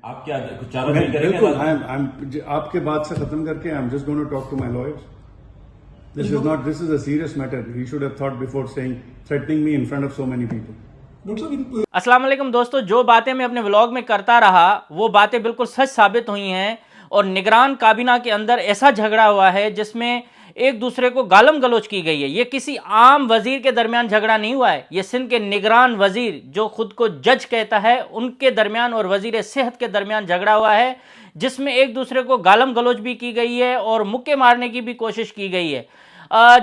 آپ کیا چاروں دن کریں گے؟ بالکل آپ کے بات سے ختم کر کے I'm just going to talk to my lawyers. This is a serious matter. He should have thought before threatening me in front of so many people. السلام علیکم دوستو، جو باتیں میں اپنے ولاگ میں کرتا رہا وہ باتیں بالکل سچ ثابت ہوئی ہیں، اور نگران کابینہ کے اندر ایسا جھگڑا ہوا ہے جس میں ایک دوسرے کو گالم گلوچ کی گئی ہے۔ یہ کسی عام وزیر کے درمیان جھگڑا نہیں ہوا ہے، یہ سندھ کے نگران وزیر جو خود کو جج کہتا ہے ان کے درمیان اور وزیر صحت کے درمیان جھگڑا ہوا ہے، جس میں ایک دوسرے کو گالم گلوچ بھی کی گئی ہے اور مکے مارنے کی بھی کوشش کی گئی ہے۔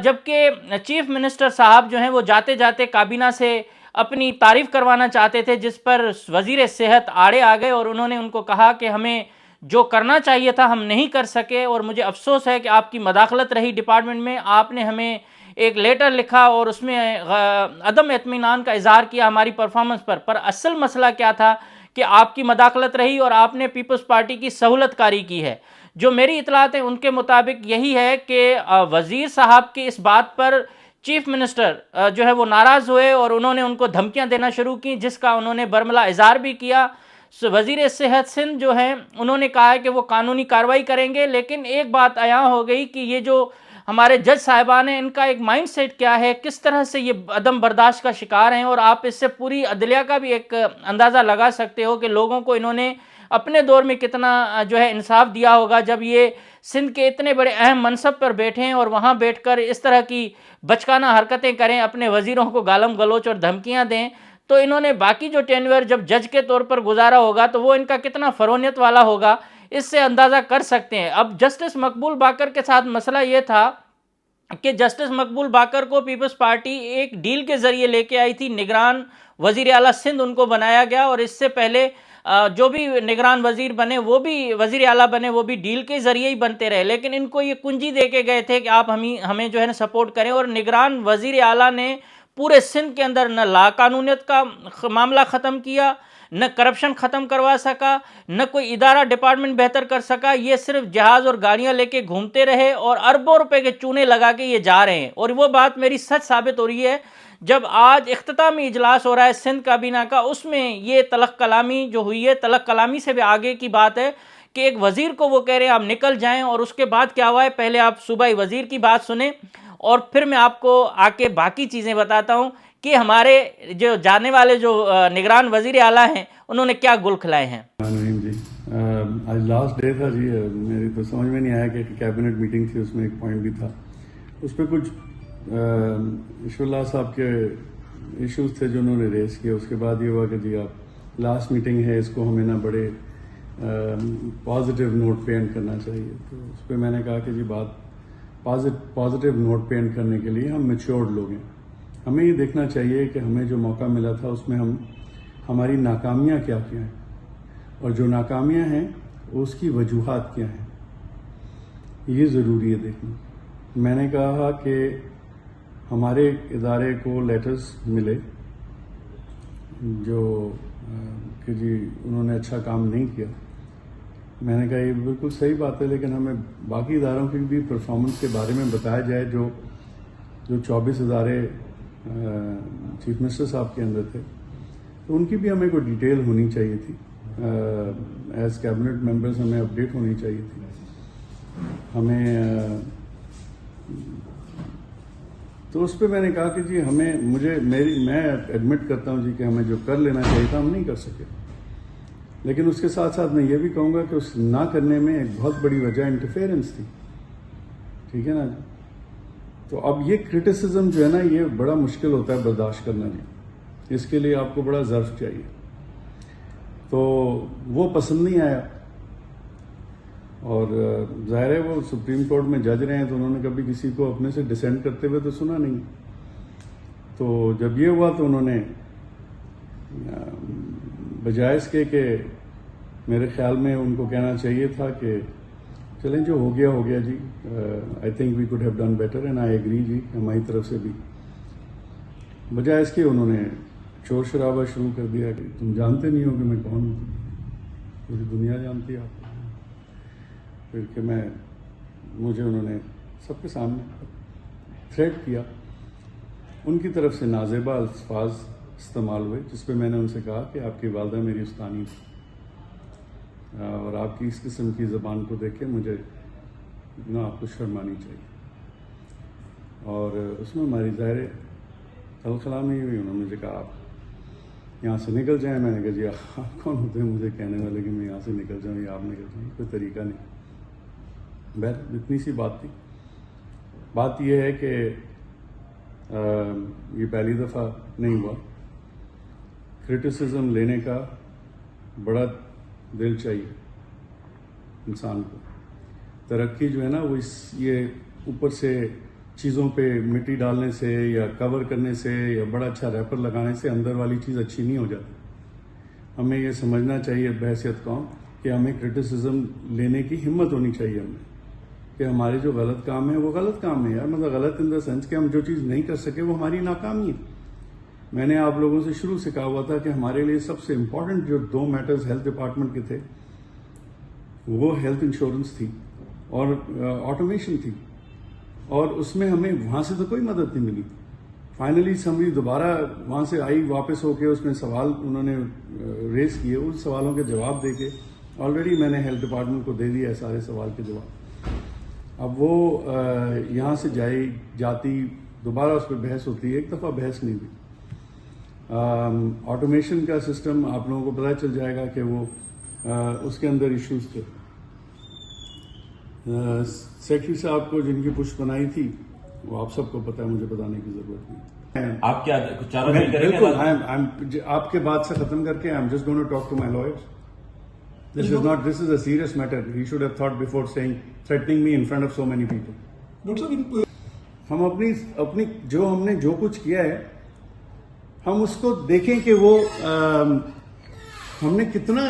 جبکہ چیف منسٹر صاحب جو ہیں وہ جاتے جاتے کابینہ سے اپنی تعریف کروانا چاہتے تھے، جس پر وزیر صحت آڑے آ گئے اور انہوں نے ان کو کہا کہ ہمیں جو کرنا چاہیے تھا ہم نہیں کر سکے، اور مجھے افسوس ہے کہ آپ کی مداخلت رہی ڈپارٹمنٹ میں، آپ نے ہمیں ایک لیٹر لکھا اور اس میں عدم اطمینان کا اظہار کیا ہماری پرفارمنس پر اصل مسئلہ کیا تھا کہ آپ کی مداخلت رہی اور آپ نے پیپلز پارٹی کی سہولت کاری کی ہے۔ جو میری اطلاعات ہیں ان کے مطابق یہی ہے کہ وزیر صاحب کی اس بات پر چیف منسٹر جو ہے وہ ناراض ہوئے اور انہوں نے ان کو دھمکیاں دینا شروع کی، جس کا انہوں نے برملا اظہار بھی کیا۔ وزیر صحت سندھ جو ہیں انہوں نے کہا ہے کہ وہ قانونی کارروائی کریں گے، لیکن ایک بات عیاں ہو گئی کہ یہ جو ہمارے جج صاحبان ہیں ان کا ایک مائنڈ سیٹ کیا ہے، کس طرح سے یہ عدم برداشت کا شکار ہیں، اور آپ اس سے پوری عدلیہ کا بھی ایک اندازہ لگا سکتے ہو کہ لوگوں کو انہوں نے اپنے دور میں کتنا جو ہے انصاف دیا ہوگا جب یہ سندھ کے اتنے بڑے اہم منصب پر بیٹھے ہیں اور وہاں بیٹھ کر اس طرح کی بچکانہ حرکتیں کریں، اپنے وزیروں کو گالم گلوچ اور دھمکیاں دیں۔ تو انہوں نے باقی جو ٹینور جب جج کے طور پر گزارا ہوگا تو وہ ان کا کتنا فرونیت والا ہوگا، اس سے اندازہ کر سکتے ہیں۔ اب جسٹس مقبول باقر کے ساتھ مسئلہ یہ تھا کہ جسٹس مقبول باقر کو پیپلز پارٹی ایک ڈیل کے ذریعے لے کے آئی تھی، نگران وزیر اعلیٰ سندھ ان کو بنایا گیا، اور اس سے پہلے جو بھی نگران وزیر بنے وہ بھی وزیر اعلیٰ بنے وہ بھی ڈیل کے ذریعے ہی بنتے رہے، لیکن ان کو یہ کنجی دے کے گئے تھے کہ آپ ہمیں جو ہے نا سپورٹ کریں، اور نگران وزیر اعلیٰ نے پورے سندھ کے اندر نہ لا قانونیت کا معاملہ ختم کیا، نہ کرپشن ختم کروا سکا، نہ کوئی ادارہ ڈپارٹمنٹ بہتر کر سکا، یہ صرف جہاز اور گاڑیاں لے کے گھومتے رہے اور اربوں روپے کے چونے لگا کے یہ جا رہے ہیں۔ اور وہ بات میری سچ ثابت ہو رہی ہے جب آج اختتامی اجلاس ہو رہا ہے سندھ کابینہ کا، اس میں یہ تلخ کلامی جو ہوئی ہے، تلخ کلامی سے بھی آگے کی بات ہے کہ ایک وزیر کو وہ کہہ رہے ہیں آپ نکل جائیں، اور اس کے بعد کیا ہوا ہے پہلے آپ صوبائی وزیر کی بات سنیں اور پھر میں آپ کو آ کے باقی چیزیں بتاتا ہوں کہ ہمارے جو جانے والے جو نگران وزیر اعلیٰ ہیں انہوں نے کیا گل کھلائے ہیں۔ جی آج لاسٹ ڈے تھا جی، میری تو سمجھ میں نہیں آیا کہ کیبنٹ میٹنگ تھی، اس میں ایک پوائنٹ بھی تھا، اس پہ کچھ ایشور اللہ صاحب کے ایشوز تھے جو انہوں نے ریز کیے۔ اس کے بعد یہ ہوا کہ جی آپ لاسٹ میٹنگ ہے، اس کو ہمیں نا بڑے پازیٹیو نوٹ پہ اینڈ کرنا چاہیے، تو اس پہ میں نے کہا کہ جی بات پازیٹیو نوٹ پہ اینڈ کرنے کے لیے ہم میچورڈ لوگ ہیں، ہمیں یہ دیکھنا چاہیے کہ ہمیں جو موقع ملا تھا اس میں ہماری ناکامیاں کیا ہیں، اور جو ناکامیاں ہیں اس کی وجوہات کیا ہیں، یہ ضروری ہے دیکھنا۔ میں نے کہا کہ ہمارے ادارے کو لیٹرز ملے جو کہ جی انہوں نے اچھا کام نہیں کیا، میں نے کہا یہ بالکل صحیح بات ہے، لیکن ہمیں باقی اداروں کی بھی پرفارمنس کے بارے میں بتایا جائے جو 24 ادارے چیف منسٹر صاحب کے اندر تھے، تو ان کی بھی ہمیں کوئی ڈیٹیل ہونی چاہیے تھی، ایز کیبنٹ ممبرز ہمیں اپڈیٹ ہونی چاہیے تھی ہمیں۔ تو اس پہ میں نے کہا کہ جی میں ایڈمٹ کرتا ہوں جی کہ ہمیں جو کر لینا چاہیے تھا ہم نہیں کر سکے، لیکن اس کے ساتھ ساتھ میں یہ بھی کہوں گا کہ اس نہ کرنے میں ایک بہت بڑی وجہ انٹرفیئرنس تھی، ٹھیک ہے نا جی۔ تو اب یہ کرٹیسزم جو ہے نا یہ بڑا مشکل ہوتا ہے برداشت کرنا جی، اس کے لیے آپ کو بڑا ظرف چاہیے، تو وہ پسند نہیں آیا، اور ظاہر ہے وہ سپریم کورٹ میں جج رہے ہیں تو انہوں نے کبھی کسی کو اپنے سے ڈسینٹ کرتے ہوئے تو سنا نہیں، تو جب یہ ہوا تو انہوں نے بجائے اس کے کہ میرے خیال میں ان کو کہنا چاہیے تھا کہ چلیں جو ہو گیا جی، I think we could have done better and I agree جی، ہماری طرف سے بھی، بجائے اس کے انہوں نے شور شرابہ شروع کر دیا کہ تم جانتے نہیں ہو کہ میں کون ہوں، پوری دنیا جانتی ہے آپ کو، پھر کہ مجھے انہوں نے سب کے سامنے تھریٹ کیا، ان کی طرف سے نازیبا الفاظ استعمال ہوئے، جس پہ میں نے ان سے کہا کہ آپ کی والدہ میری استانی تھی، اور آپ کی اس قسم کی زبان کو دیکھ کے مجھے آپ کو شرم آنی چاہیے. اور اس میں ہماری ظاہر کلامی ہوئی. انہوں نے مجھے کہا آپ یہاں سے نکل جائیں. میں نے کہا جی آپ کون ہوتے ہیں مجھے کہنے والے کہ میں یہاں سے نکل جاؤں یا آپ نکل جائیں؟ کوئی طریقہ نہیں. بہت اتنی سی بات تھی. بات یہ ہے کہ یہ پہلی دفعہ نہیں ہوا. کرٹیسزم لینے کا بڑا دل چاہیے انسان کو. ترقی جو ہے نا وہ یہ اوپر سے چیزوں پہ مٹی ڈالنے سے یا کور کرنے سے یا بڑا اچھا ریپر لگانے سے اندر والی چیز اچھی نہیں ہو جاتی. ہمیں یہ سمجھنا چاہیے بحیثیت قوم کہ ہمیں کرٹیسزم لینے کی ہمت ہونی چاہیے ہمیں کہ ہمارے جو غلط کام ہے وہ غلط کام ہے یار. مطلب غلط ان دا سینس کہ ہم جو چیز نہیں کر سکے وہ ہماری ناکامی ہے. میں نے آپ لوگوں سے شروع سے کہا ہوا تھا کہ ہمارے لیے سب سے امپورٹنٹ جو 2 میٹرز ہیلتھ ڈپارٹمنٹ کے تھے وہ ہیلتھ انشورنس تھی اور آٹومیشن تھی. اور اس میں ہمیں وہاں سے تو کوئی مدد نہیں ملی. فائنلی اسمبلی دوبارہ وہاں سے آئی واپس ہو کے اس میں سوال انہوں نے ریز کیے. ان سوالوں کے جواب دے کے آلریڈی میں نے ہیلتھ ڈپارٹمنٹ کو دے دیا ہے سارے سوال کے جواب. اب وہ یہاں سے جاتی دوبارہ اس پہ بحث ہوتی ہے. ایک دفعہ بحث نہیں ہوئی. آٹومیشن کا سسٹم آپ لوگوں کو پتہ چل جائے گا کہ وہ اس کے اندر ایشوز تھے. سیکرٹری صاحب کو جن کی پشت بنائی تھی وہ آپ سب کو پتہ ہے, مجھے بتانے کی ضرورت نہیں. آپ کیا کچھ چارہ دل کریں گے؟ بالکل. آپ کے بات سے ختم کر کے I am just going to talk to my lawyers. This is a serious matter. He should have thought before threatening me in front of so many people. ہم اپنی ہم نے جو کچھ کیا ہے ہم اس کو دیکھیں کہ وہ ہم نے کتنا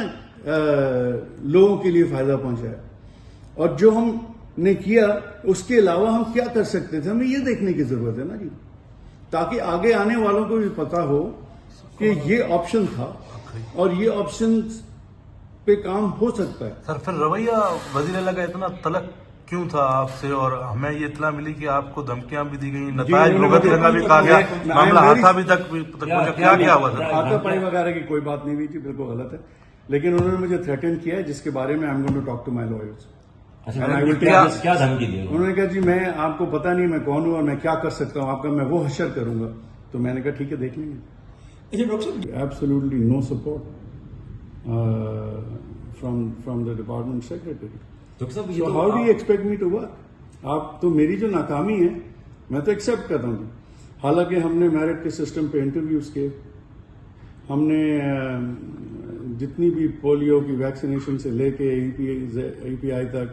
لوگوں کے لیے فائدہ پہنچایا اور جو ہم نے کیا اس کے علاوہ ہم کیا کر سکتے تھے. ہمیں یہ دیکھنے کی ضرورت ہے نا جی, تاکہ آگے آنے والوں کو بھی پتا ہو کہ یہ آپشن تھا اور یہ آپشن پہ کام ہو سکتا ہے. سر پھر رویہ وزیر اعلیٰ کا اتنا تلق کیوں تھا آپ سے؟ اور ہمیں یہ اطلاع ملی کہ آپ کو دھمکیاں بھی دی گئیں, نتائج بھگت لینا بھی کہا گیا, معاملہ ہاتھا بھی تک کیا ہوا تھا؟ ہاتھا پائی وغیرہ کی کوئی بات نہیں ہوئی تھی, بالکل غلط ہے. لیکن انہوں نے مجھے تھریٹن کیا ہے جس کے بارے میں I am going to talk to my lawyers. کیا دھمکی دی؟ انہوں نے کہا جی میں آپ کو پتا نہیں میں کون ہوں اور میں کیا کر سکتا ہوں, آپ کا میں وہ حشر کروں گا. تو میں نے کہا ٹھیک ہے دیکھ لیں گے. Absolutely no support from the department secretary. So how do you expect me to work? آپ تو میری جو ناکامی ہے میں تو ایکسیپٹ کرتا ہوں. حالانکہ ہم نے میرٹ کے سسٹم پہ انٹرویوز کیے, ہم نے جتنی بھی پولیو کی ویکسینیشن سے لے کے ای پی آئی تک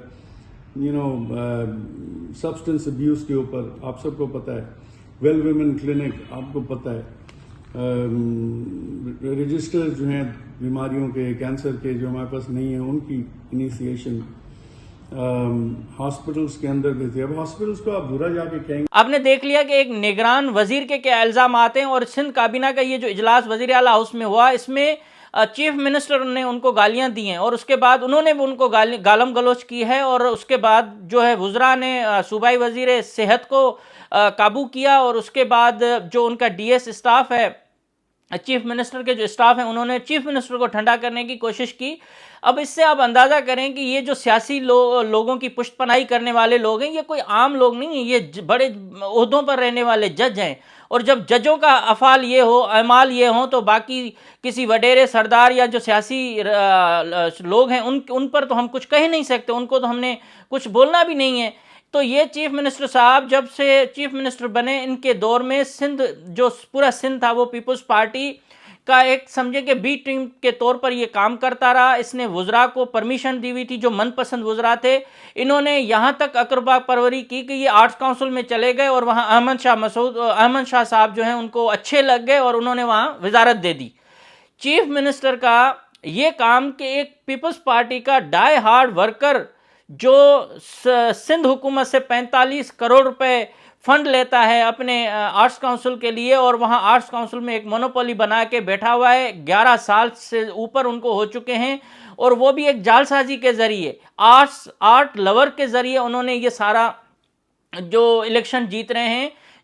سبسٹنس ابیوز کے اوپر آپ سب کو پتہ ہے, ویل ویمن کلینک آپ کو پتہ ہے, رجسٹر جو ہیں بیماریوں کے, کینسر کے جو ہمارے پاس نہیں ہیں ان کی انیشیشن, ہاسپٹلس کے اندر بھی تھے. اب ہاسپٹلس کو آپ برا جا کے کہیں گے. آپ نے دیکھ لیا کہ ایک نگران وزیر کے کیا الزامات ہیں, اور سندھ کابینہ کا یہ جو اجلاس وزیر اعلیٰ ہاؤس میں ہوا اس میں چیف منسٹر نے ان کو گالیاں دی ہیں اور اس کے بعد انہوں نے بھی ان کو گالم گلوچ کی ہے, اور اس کے بعد جو ہے وزراء نے صوبائی وزیر صحت کو قابو کیا, اور اس کے بعد جو ان کا ڈی ایس اسٹاف ہے, چیف منسٹر کے جو اسٹاف ہیں, انہوں نے چیف منسٹر کو ٹھنڈا کرنے کی کوشش کی. اب اس سے آپ اندازہ کریں کہ یہ جو سیاسی لوگوں کی پشت پناہی کرنے والے لوگ ہیں یہ کوئی عام لوگ نہیں ہیں, یہ بڑے عہدوں پر رہنے والے جج ہیں. اور جب ججوں کا افعال یہ ہو, اعمال یہ ہوں, تو باقی کسی وڈیرے سردار یا جو سیاسی لوگ ہیں ان پر تو ہم کچھ کہہ نہیں سکتے, ان کو تو ہم نے کچھ بولنا بھی نہیں ہے. تو یہ چیف منسٹر صاحب جب سے چیف منسٹر بنے ان کے دور میں سندھ جو پورا سندھ تھا وہ پیپلز پارٹی کا ایک سمجھے کہ بی ٹیم کے طور پر یہ کام کرتا رہا. اس نے وزراء کو پرمیشن دی ہوئی تھی جو من پسند وزراء تھے, انہوں نے یہاں تک اقربا پروری کی کہ یہ آرٹس کونسل میں چلے گئے اور وہاں احمد شاہ صاحب جو ہیں ان کو اچھے لگ گئے اور انہوں نے وہاں وزارت دے دی. چیف منسٹر کا یہ کام کہ ایک پیپلز پارٹی کا ڈائی ہارڈ ورکر جو سندھ حکومت سے 45 کروڑ روپے فنڈ لیتا ہے اپنے آرٹس کونسل کے لیے, اور وہاں آرٹس کونسل میں ایک مونوپولی بنا کے بیٹھا ہوا ہے, 11 سال سے اوپر ان کو ہو چکے ہیں, اور وہ بھی ایک جال سازی کے ذریعے, آرٹ لور کے ذریعے انہوں نے یہ سارا جو الیکشن جیت رہے ہیں.